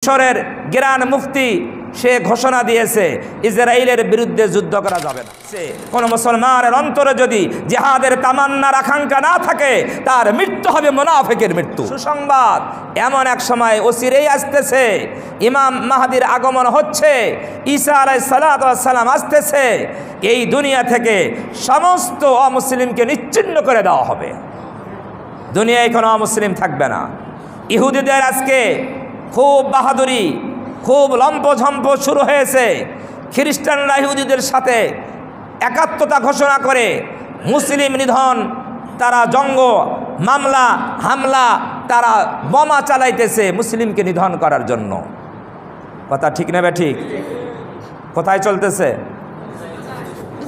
মিশরের গ্রান্ড মুফতি সে ঘোষণা দিয়েছে ইসরায়েলের বিরুদ্ধে যুদ্ধ করা যাবে না। কোন মুসলমানের অন্তরে যদি জিহাদের তামান্নার আকাঙ্ক্ষা না থাকে তার মৃত্যু হবে মুনাফিকের মৃত্যু। সুসংবাদ, এমন এক সময় অচিরেই আসতেছে, ইমাম মাহদির আগমন হচ্ছে, ঈসা আলাইহিস সালাতু ওয়াস সালাম আসতেছে, এই দুনিয়া থেকে সমস্ত অমুসলিমকে নিশ্চিহ্ন করে দেওয়া হবে, দুনিয়ায় কোনো অমুসলিম থাকবে না। ইহুদিদের আজকে খুব বাহাদুরি, খুব লম্পঝম্প শুরু হয়েছে। খ্রিস্টানরা ইহুদিদের সাথে একাত্মতা ঘোষণা করে মুসলিম নিধন, তারা জঙ্গ মামলা হামলা, তারা বোমা চালাইতেছে মুসলিমকে নিধন করার জন্য। কথা ঠিক নেবে ঠিক? কোথায় চলতেছে?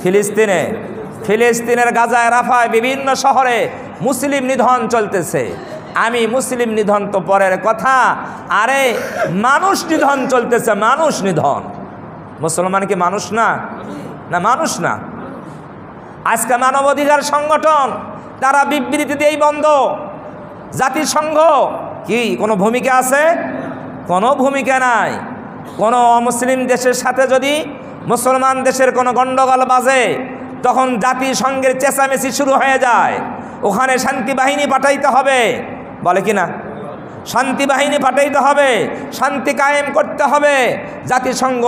ফিলিস্তিনে, ফিলিস্তিনের গাজায়, রাফায়, বিভিন্ন শহরে মুসলিম নিধন চলতেছে। আমি মুসলিম নিধন তো পরের কথা, আরে মানুষ নিধন চলতেছে, মানুষ নিধন। মুসলমান কি মানুষ না? না, মানুষ না। আজকে মানবাধিকার সংগঠন তারা বিবৃতি দিয়েই বন্ধ। জাতিসংঘ কি কোনো ভূমিকা আছে? কোনো ভূমিকা নাই। কোনো অমুসলিম দেশের সাথে যদি মুসলমান দেশের কোনো গণ্ডগোল বাজে তখন জাতিসংঘের চেঁচামেচি শুরু হয়ে যায়, ওখানে শান্তি বাহিনী পাঠাইতে হবে, বলে কি না? শান্তি বাহিনী পাঠাইতে হবে, শান্তি কায়েম করতে হবে, জাতিসংঘ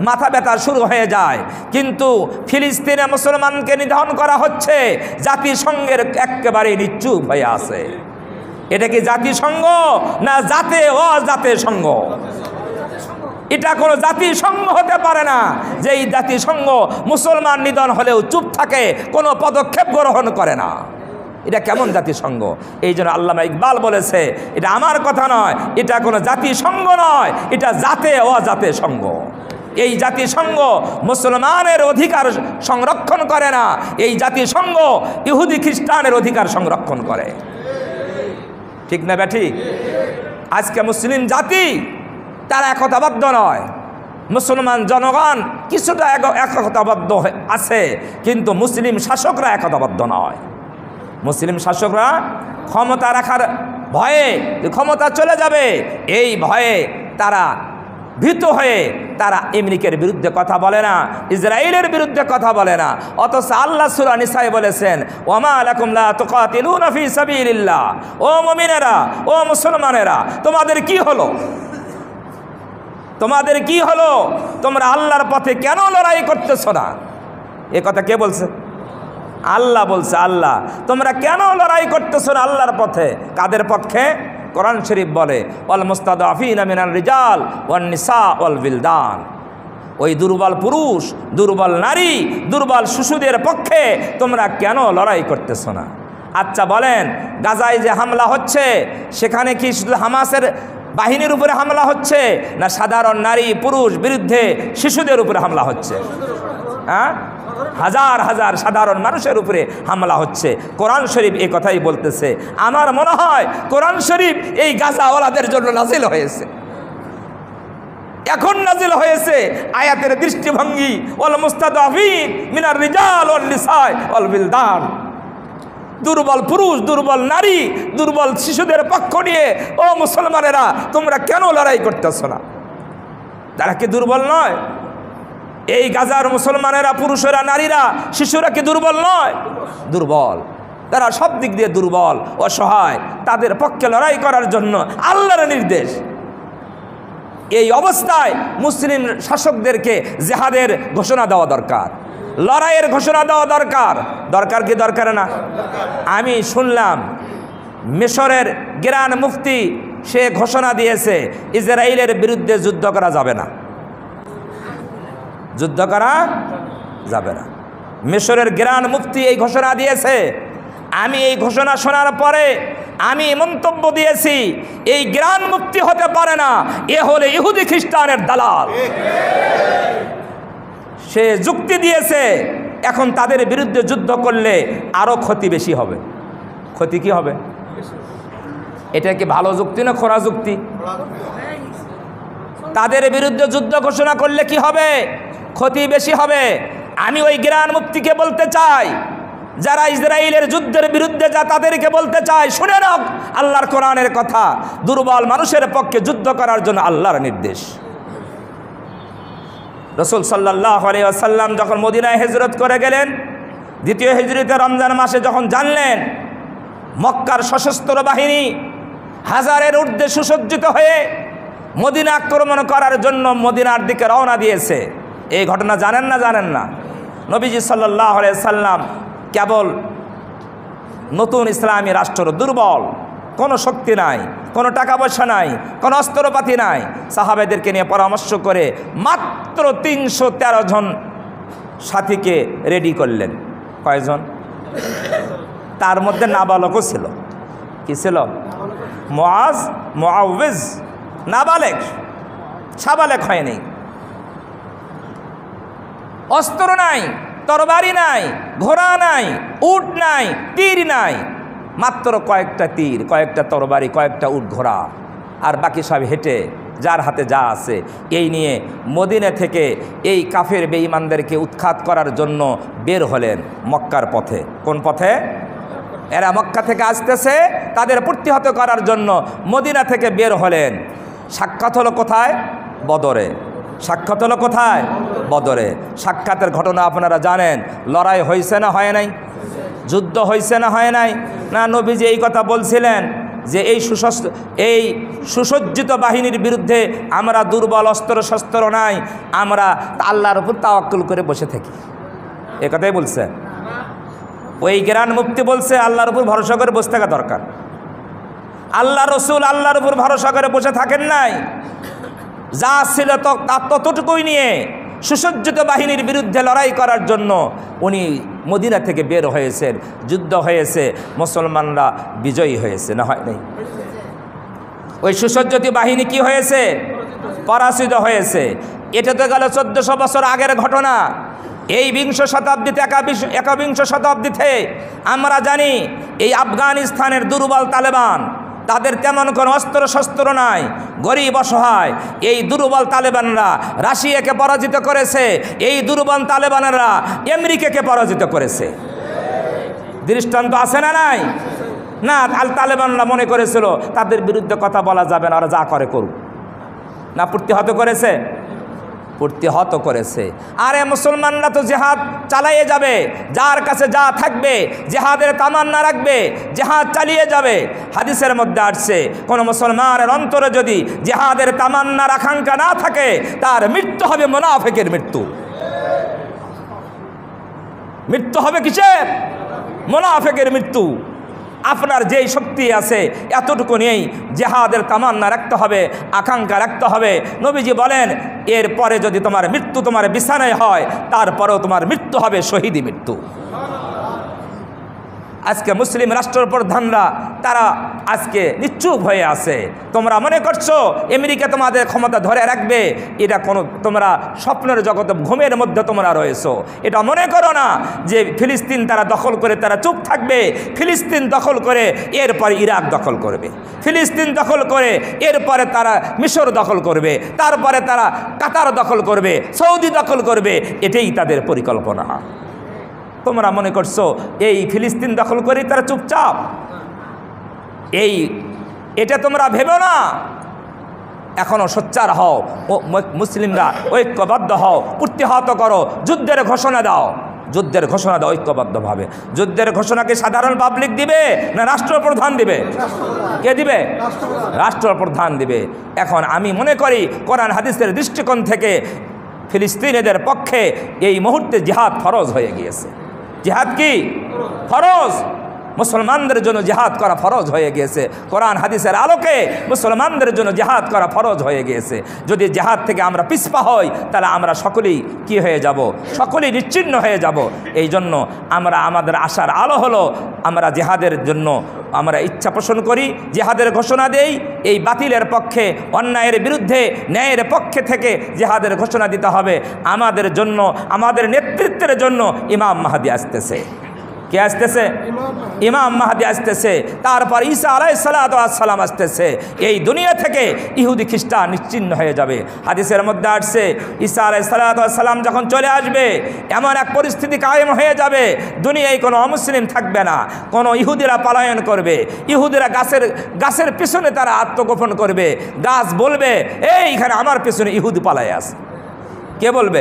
মাথা ব্যথা শুরু হয়ে যায়। কিন্তু ফিলিস্তিনে মুসলমানকে নিধন করা হচ্ছে, জাতিসংঘের একেবারে নিশ্চুপ হয়ে আছে। এটা কি জাতিসংঘ না জাতে অজাতে সংঘ? এটা কোনো জাতিসংঘ হতে পারে না যে এই জাতিসংঘ মুসলমান নিধন হলেও চুপ থাকে, কোনো পদক্ষেপ গ্রহণ করে না। এটা কেমন জাতিসংঘ? এই জন্য আল্লামা ইকবাল বলেছে, এটা আমার কথা নয়, এটা কোনো জাতিসংঘ নয়, এটা জাতে অজাতে সংঘ। এই জাতিসংঘ মুসলমানের অধিকার সংরক্ষণ করে না, এই জাতিসংঘ ইহুদি খ্রিস্টানের অধিকার সংরক্ষণ করে। ঠিক না ঠিক? আজকে মুসলিম জাতি তারা একতাবদ্ধ নয়, মুসলমান জনগণ কিছুটা একতাবদ্ধ আছে, কিন্তু মুসলিম শাসকরা একতাবদ্ধ নয়। মুসলিম শাসকরা ক্ষমতা রাখার ভয়ে, ক্ষমতা চলে যাবে এই ভয়ে তারা ভীত হয়ে তারা আমেরিকার বিরুদ্ধে কথা বলে না, ইসরায়েলের বিরুদ্ধে কথা বলে না। অথচ আল্লাহ সূরা নিসায় বলেছেন, ওয়ামা লাকুম লা তুকাতিলুনা ফি সাবিলিল্লাহ। ও মুমিনেরা, ও মুসলমানেরা, তোমাদের কি হলো? তোমাদের কি হলো? তোমরা আল্লাহর পথে কেন লড়াই করতেছো না? এ কথা কে বলছে? আল্লাহ বলছে। আল্লাহ, তোমরা কেন লড়াই করতেছো না আল্লাহর পথে? কাদের পক্ষে? কোরআন শরীফ বলে, ওয়াল মুস্তাদাফিনা মিনার রিজাল ওয়ান নিসা ওয়াল বিলদান। ওই দুর্বল পুরুষ, দুর্বল নারী, দুর্বল শিশুদের পক্ষে তোমরা কেন লড়াই করতেছো না? আচ্ছা বলেন, গাজায় যে হামলা হচ্ছে সেখানে কি শুধু হামাসের বাহিনীর উপরে হামলা হচ্ছে, না সাধারণ নারী পুরুষ বিরুদ্ধে শিশুদের উপরে হামলা হচ্ছে? হ্যাঁ, হাজার হাজার সাধারণ মানুষের উপরে হামলা হচ্ছে। কোরআন শরীফ এই কথাই বলতেছে। আমার মনে হয় কোরআন শরীফ এই গাজাওয়ালাদের জন্য নাজিল হয়েছে, এখন নাজিল হয়েছে। আয়াতের দৃষ্টিভঙ্গি, ওয়াল মুস্তাদাফিন মিনার রিজাল ওয়ান নিসা ওয়াল বিলদান। দুর্বল পুরুষ, দুর্বল নারী, দুর্বল শিশুদের পক্ষ নিয়ে ও মুসলমানেরা তোমরা কেন লড়াই করতেছো না? তারা কি দুর্বল নয়? এই গাজার মুসলমানেরা, পুরুষেরা, নারীরা, শিশুরা কি দুর্বল নয়? দুর্বল। তারা সব দিক দিয়ে দুর্বল, অসহায়। তাদের পক্ষে লড়াই করার জন্য আল্লাহর নির্দেশ। এই অবস্থায় মুসলিম শাসকদেরকে জিহাদের ঘোষণা দেওয়া দরকার, লড়াইয়ের ঘোষণা দেওয়া দরকার। দরকার কি দরকার না? আমি শুনলাম মিশরের গ্রান্ড মুফতি সে ঘোষণা দিয়েছে ইসরায়েলের বিরুদ্ধে যুদ্ধ করা যাবে না, যুদ্ধ করা যাবে না। মিশরের গ্রান্ড মুফতি এই ঘোষণা দিয়েছে। আমি এই ঘোষণা শোনার পরে আমি মন্তব্য দিয়েছি, এই গ্রান্ড মুফতি হতে পারে না, এ হলে ইহুদি খ্রিস্টানের দালাল। সে যুক্তি দিয়েছে, এখন তাদের বিরুদ্ধে যুদ্ধ করলে আরো ক্ষতি বেশি হবে। ক্ষতি কি হবে? এটা কি ভালো যুক্তি না খোরা যুক্তি? তাদের বিরুদ্ধে যুদ্ধ ঘোষণা করলে কি হবে? ক্ষতি বেশি হবে। আমি ওই গ্রান্ড মুফতিকে বলতে চাই যারা ইসরায়েলের যুদ্ধের বিরুদ্ধে যা তাদেরকে বলতে চায়, শুনে নাও আল্লাহর কোরআনের কথা, দুর্বল মানুষের পক্ষে যুদ্ধ করার জন্য আল্লাহর নির্দেশ। রাসূল সাল্লাল্লাহু আলাইহি ওয়াসাল্লাম যখন মদিনায় হিজরত করে গেলেন, দ্বিতীয় হিজরতে রমজান মাসে যখন জানলেন মক্কার সশস্ত্র বাহিনী হাজারের ঊর্ধ্বে সুসজ্জিত হয়ে মদিনা আক্রমণ করার জন্য মদিনার দিকে রওনা দিয়েছে, এই ঘটনা জানেন না? জানেন না? নবীজি সাল্লাল্লাহু আলাইহি সাল্লাম কেবল নতুন ইসলামী রাষ্ট্র, দুর্বল, কোনো শক্তি নাই, কোনো টাকা পয়সা নাই, কোনো অস্ত্রপাতি নাই, সাহাবেদেরকে নিয়ে পরামর্শ করে মাত্র 313 জন সাথীকে রেডি করলেন। কয়জন? তার মধ্যে নাবালকও ছিল। কি ছিল? মুআজ, মুআউযিজ, নাবালেক, সাবালেক হয়নি। অস্ত্র নাই, তরবারি নাই, ঘোড়া নাই, উট নাই, তীর নাই, মাত্র কয়েকটা তীর, কয়েকটা তরবারি, কয়েকটা উট, ঘোড়া, আর বাকি সব হেঁটে যার হাতে যা আছে এই নিয়ে মদিনা থেকে এই কাফের বেঈমানদেরকে উৎখাত করার জন্য বের হলেন মক্কার পথে। কোন পথে? এরা মক্কা থেকে আসতেছে, তাদের প্রতিহত করার জন্য মদিনা থেকে বের হলেন। সাক্ষাৎ হলো কোথায়? বদরে। সাক্ষাৎ হলো কোথায়? বদরে। সাক্ষাতের ঘটনা আপনারা জানেন। লড়াই হয়েছে না হয় নাই? যুদ্ধ হয়েছে না হয় নাই? না, নবীজি এই কথা বলছিলেন যে এই সুসজ্জিত বাহিনীর বিরুদ্ধে আমরা দুর্বল, অস্ত্র শস্ত্র নাই, আমরা আল্লাহর উপর তাওয়াক্কুল করে বসে থাকি, এ কথাই বলছে। ওই গ্রান মুফতি বলছে আল্লাহর উপর ভরসা করে বসে থাকা দরকার। আল্লাহ রসুল আল্লাহর উপর ভরসা করে বসে থাকেন নাই, যা ছিল তার ততটুকুই নিয়ে সুসজ্জিত বাহিনীর বিরুদ্ধে লড়াই করার জন্য উনি মদিনা থেকে বের হয়েছেন। যুদ্ধ হয়েছে, মুসলমানরা বিজয়ী হয়েছে, না হয় নাই? ওই সুসজ্জিত বাহিনী কি হয়েছে? পরাজিত হয়েছে। এটা তো গেল 1400 বছর আগের ঘটনা। এই বিংশ শতাব্দীতে, একবিংশ শতাব্দীতে আমরা জানি এই আফগানিস্তানের দুর্বল তালেবান, তাদের তেমন কোনো অস্ত্র শস্ত্র নাই, গরিব অসহায়। এই দুর্বল তালেবানরা রাশিয়াকে পরাজিত করেছে, এই দুর্বল তালেবানরা আমেরিকাকে পরাজিত করেছে। দৃষ্টান্ত আছে না নাই? না, তালেবানরা মনে করেছিল তাদের বিরুদ্ধে কথা বলা যাবে না, ওরা যা করে করুক। না, প্রতিহত করেছে? প্রতিহত করেছে। আরে মুসলমানরা তো জেহাদ চালিয়ে যাবে, যার কাছে যা থাকবে জেহাদের তামান্না রাখবে, জেহাদ চালিয়ে যাবে। হাদিসের মধ্যে আসছে কোনো মুসলমানের অন্তরে যদি জেহাদের তামান্নার আকাঙ্ক্ষা না থাকে তার মৃত্যু হবে মুনাফিকের মৃত্যু। মৃত্যু হবে কিসের? মুনাফিকের মৃত্যু। আপনার যেই শক্তি আছে এতটুকু নিয়েই জেহাদের তামান্না রাখতে হবে, আকাঙ্ক্ষা রাখতে হবে। নবীজি বলেন এরপরে যদি তোমার মৃত্যু তোমার বিছানায় হয় তারপরেও তোমার মৃত্যু হবে শহীদি মৃত্যু। আজকে মুসলিম রাষ্ট্রপ্রধানরা তারা আজকে নিশ্চুপ হয়ে আছে। তোমরা মনে করছো আমেরিকা তোমাদের ক্ষমতা ধরে রাখবে, এটা কোনো তোমরা স্বপ্নের জগতে, ঘুমের মধ্যে তোমরা রয়েছো। এটা মনে করো না যে ফিলিস্তিন তারা দখল করে তারা চুপ থাকবে। ফিলিস্তিন দখল করে এরপরে ইরাক দখল করবে, ফিলিস্তিন দখল করে এরপরে তারা মিশর দখল করবে, তারপরে তারা কাতার দখল করবে, সৌদি দখল করবে। এটাই তাদের পরিকল্পনা। তোমরা মনে করছো এই ফিলিস্তিন দখল করে তারা চুপচাপ? এটা তোমরা ভেবো না। এখনো সোচ্চার হও, মুসলিমরা ঐক্যবদ্ধ হও, প্রতিহত করো, যুদ্ধের ঘোষণা দাও। যুদ্ধের ঘোষণা দাও ঐক্যবদ্ধভাবে। যুদ্ধের ঘোষণা কি সাধারণ পাবলিক দিবে না রাষ্ট্রপ্রধান দিবে? কে দিবে? রাষ্ট্রপ্রধান দিবে। এখন আমি মনে করি কোরআন হাদিসের দৃষ্টিকোণ থেকে ফিলিস্তিনিদের পক্ষে এই মুহূর্তে জিহাদ ফরজ হয়ে গিয়েছে। জিহাদ কি ফরজ? মুসলমানদের জন্য জিহাদ করা ফরজ হয়ে গিয়েছে। কোরআন হাদিসের আলোকে মুসলমানদের জন্য জিহাদ করা ফরজ হয়ে গিয়েছে। যদি জিহাদ থেকে আমরা পিছপা হই তাহলে আমরা সকলেই কি হয়ে যাব? সকলেই নিশ্চিহ্ন হয়ে যাব। এই জন্য আমরা, আমাদের আশার আলো হলো আমরা জিহাদের জন্য আমরা ইচ্ছা পোষণ করি, জিহাদের ঘোষণা দেই। এই বাতিলের পক্ষে, অন্যায়ের বিরুদ্ধে ন্যায়ের পক্ষে থেকে জিহাদের ঘোষণা দিতে হবে। আমাদের জন্য, আমাদের নেতৃত্বের জন্য ইমাম মাহদী আসতেছে। কে আসতেছে? ইমাম মাহদি আসতেছে। তারপর ঈসা আলাইহিস সালাম আসতেছে। এই দুনিয়া থেকে ইহুদি খ্রিস্টান নিশ্চিহ্ন হয়ে যাবে। হাদিসের মধ্যে আসছে ঈসা আলাইহিস সালাম যখন চলে আসবে এমন এক পরিস্থিতি কায়েম হয়ে যাবে, দুনিয়ায় কোনো অমুসলিম থাকবে না। কোনো ইহুদিরা পলায়ন করবে, ইহুদিরা গাছের পিছনে তারা আত্মগোপন করবে। গাছ বলবে এইখানে আমার পিছনে ইহুদি পালায় আছে। কে বলবে?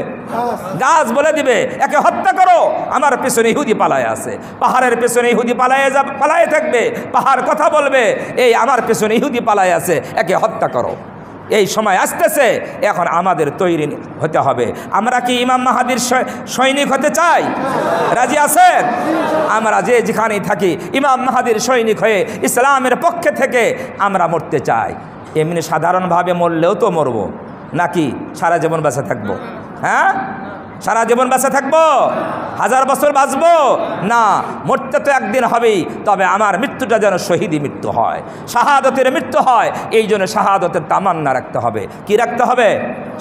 গাছ বলে দিবে একে হত্যা করো, আমার পেছনে ইহুদি পালায় আছে। পাহাড়ের পেছনে ইহুদি পালায়ে থাকবে, পাহাড় কথা বলবে এই আমার পেছনে ইহুদি পালায় আছে, একে হত্যা করো। এই সময় আসতেছে, এখন আমাদের তৈরি হতে হবে। আমরা কি ইমাম মাহাদির সৈনিক হতে চাই? রাজি আছেন? আমরা যে যেখানেই থাকি ইমাম মাহাদির সৈনিক হয়ে ইসলামের পক্ষে থেকে আমরা মরতে চাই। এমনি সাধারণভাবে মরলেও তো মরবো, নাকি সারা জীবন বেঁচে থাকবো? হ্যাঁ, সারা জীবন বেঁচে থাকবো? 1000 বছর বাঁচবো না, মরতে তো একদিন হবেই। তবে আমার মৃত্যুটা যেন শহীদি মৃত্যু হয়, শাহাদতের মৃত্যু হয়। এই জন্য শাহাদতের তামান্না রাখতে হবে। কি রাখতে হবে?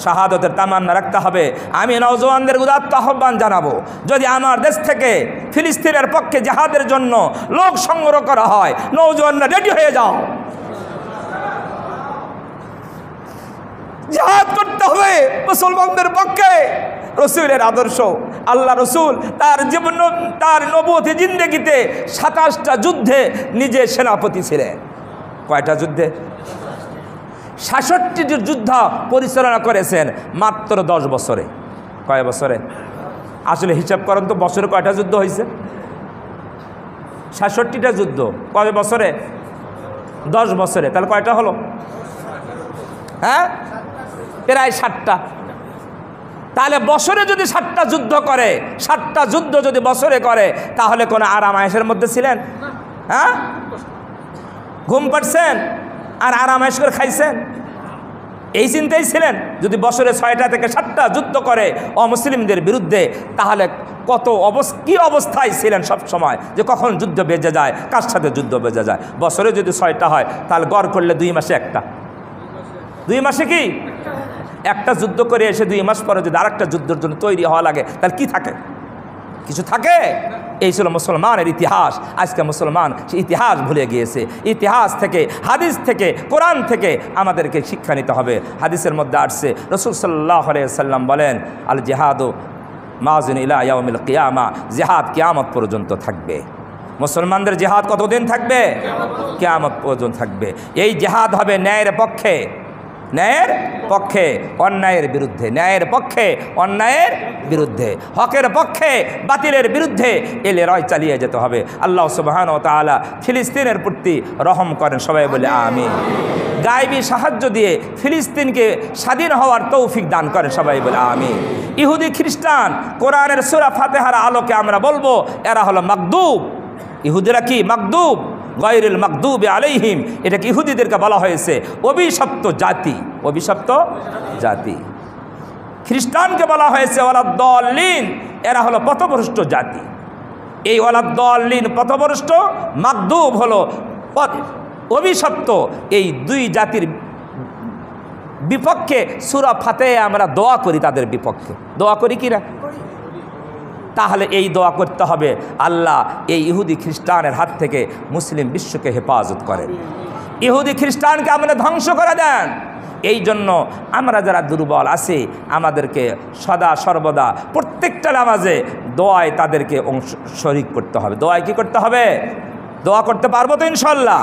শাহাদতের তামান্না রাখতে হবে। আমি নওজওয়ানদের উদাত্ত আহ্বান জানাবো, যদি আমার দেশ থেকে ফিলিস্তিনের পক্ষে জিহাদের জন্য লোক সংগ্রহ করা হয়, নওজওয়ানরা রেডি হয়ে যাও, জিহাদ করতে হবে মুসলমানদের পক্ষে। রসুলের আদর্শ, আল্লাহ রসুল তার নবুয়তি জিন্দেগিতে 27টা যুদ্ধে নিজে সেনাপতি ছিলেন। কয়টা যুদ্ধে? 66টি যুদ্ধ পরিচালনা করেছেন মাত্র 10 বছরে। কয় বছরে? আসলে হিসাব করেন তো, বছরে কয়টা যুদ্ধ হয়েছে? 66টা যুদ্ধ কয় বছরে? 10 বছরে। তাহলে কয়টা হলো? হ্যাঁ, প্রায় 60টা। তাহলে বছরে যদি 60টা যুদ্ধ করে, 60টা যুদ্ধ যদি বছরে করে, তাহলে কোনো আরাম আয়েশের মধ্যে ছিলেন? হ্যাঁ, ঘুম পাড়ছেন আর আরাম আয়েশ করে খাইছেন, এই চিন্তাই ছিলেন? যদি বছরে 6টা থেকে 7টা যুদ্ধ করে অমুসলিমদের বিরুদ্ধে, তাহলে কি অবস্থায় ছিলেন সব সময়, যে কখন যুদ্ধ বেজে যায়, কার সাথে যুদ্ধ বেজে যায়। বছরে যদি 6টা হয়, তাহলে গড় করলে 2 মাসে একটা, 2 মাসে কি একটা যুদ্ধ করে এসে 2 মাস পরে যদি আরেকটা যুদ্ধের জন্য তৈরি হওয়া লাগে, তাহলে কি থাকে? কিছু থাকে? এই ছিল মুসলমানের ইতিহাস। আজকে মুসলমান সে ইতিহাস ভুলে গিয়েছে। ইতিহাস থেকে, হাদিস থেকে, কোরআন থেকে আমাদেরকে শিক্ষা নিতে হবে। হাদিসের মধ্যে আসছে রাসূল সাল্লাল্লাহু আলাইহি ওয়াসাল্লাম বলেন, আল জিহাদু মাযুন ইলা ইয়াউমিল কিয়ামা, জিহাদ কিয়ামত পর্যন্ত থাকবে। মুসলমানদের জিহাদ কতদিন থাকবে? কিয়ামত পর্যন্ত থাকবে। এই জিহাদ হবে ন্যায়ের পক্ষে, ন্যায়ের পক্ষে, অন্যায়ের বিরুদ্ধে, ন্যায়ের পক্ষে, অন্যায়ের বিরুদ্ধে, হকের পক্ষে, বাতিলের বিরুদ্ধে এই লড়াই চালিয়ে যেতে হবে। আল্লাহ সুবহানাহু ওয়া তাআলা ফিলিস্তিনের প্রতি রহম করেন, সবাই বলে আমিন। গায়বী সাহায্য দিয়ে ফিলিস্তিনকে স্বাধীন হওয়ার তৌফিক দান করেন, সবাই বলে আমিন। ইহুদি খ্রিস্টান কোরআনের সূরা ফাতিহার আলোকে আমরা বলবো এরা হলো মাগদুব। ইহুদিরা কি? মাগদুব, গায়রুল মাগদুবি আলাইহিম। এটাকে ইহুদিদেরকে বলা হয়েছে অভিশপ্ত জাতি, অভিশপ্ত জাতি। খ্রিস্টানকে বলা হয়েছে ওয়ালাদ-দাল্লিন, এরা হলো পথভ্রষ্ট জাতি। এই ওয়ালাদ-দাল্লিন পথভ্রষ্ট, মাগদুব হলো অভিশপ্ত। এই 2 জাতির বিপক্ষে সূরা ফাতিহা আমরা দোয়া করি, তাদের বিপক্ষে দোয়া করি কি না? তাহলে এই দোয়া করতে হবে, আল্লাহ এই ইহুদি খ্রিস্টানের হাত থেকে মুসলিম বিশ্বকে হেফাজত করেন, ইহুদি খ্রিস্টানকে আমরা ধ্বংস করে দেন। এই জন্য আমরা যারা দুর্বল আছি, আমাদেরকে সদা সর্বদা প্রত্যেকটা নামাজে দোয়ায় তাদেরকে শরীক করতে হবে। দোয়ায় কি করতে হবে? দোয়া করতে পারবো তো ইনশাল্লাহ?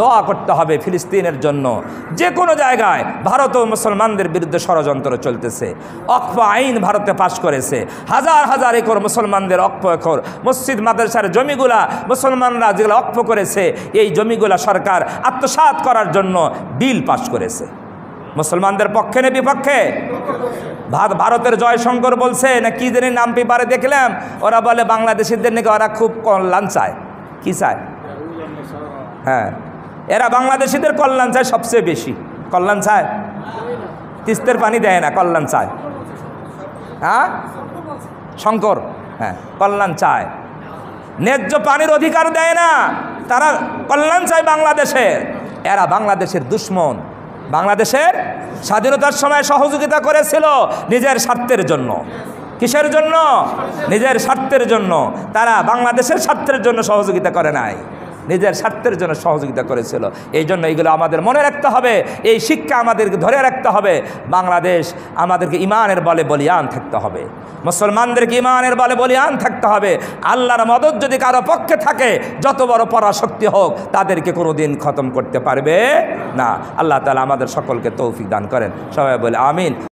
দোয়া করতে হবে ফিলিস্তিনের জন্য। যে কোনো জায়গায় ভারত ও মুসলমানদের বিরুদ্ধে ষড়যন্ত্র চলতেছে। অক্ফ আইন ভারতে পাশ করেছে, হাজার হাজার একর মুসলমানদের অক্ফ একর মসজিদ মাদ্রাসার জমিগুলা মুসলমানরা যেগুলো অক্ফ করেছে, এই জমিগুলা সরকার আত্মসাৎ করার জন্য বিল পাশ করেছে। মুসলমানদের পক্ষে না বিপক্ষে? ভারতের জয়শঙ্কর বলছে না কি জানি নাম পেপারে দেখলাম, ওরা বলে বাংলাদেশিদের নাকি ওরা খুব কল্যাণ চায়। কি চায়? হ্যাঁ, এরা বাংলাদেশিদের কল্যাণ চায়, সবচেয়ে বেশি কল্যাণ চায়। তিস্তার পানি দেয় না, কল্যাণ চায়। হ্যাঁ, শঙ্কর, হ্যাঁ, কল্যাণ চায়। ন্যায্য পানির অধিকার দেয় না, তারা কল্যাণ চায় বাংলাদেশের। এরা বাংলাদেশের দুশ্মন। বাংলাদেশের স্বাধীনতার সময় সহযোগিতা করেছিল নিজের স্বার্থের জন্য। কিসের জন্য? নিজের স্বার্থের জন্য। তারা বাংলাদেশের স্বার্থের জন্য সহযোগিতা করে নাই, নিজের স্বার্থের জন্য সহযোগিতা করেছিল। এই জন্য এইগুলো আমাদের মনে রাখতে হবে, এই শিক্ষা আমাদেরকে ধরে রাখতে হবে। বাংলাদেশ আমাদেরকে ইমানের বলে বলিয়ান থাকতে হবে, মুসলমানদেরকে ইমানের বলে বলিয়ান থাকতে হবে। আল্লাহর মদদ যদি কারো পক্ষে থাকে, যত বড় পরাশক্তি হোক, তাদেরকে কোনোদিন খতম করতে পারবে না। আল্লাহ তাআলা আমাদের সকলকে তৌফিক দান করেন। সবাই বলে আমিন।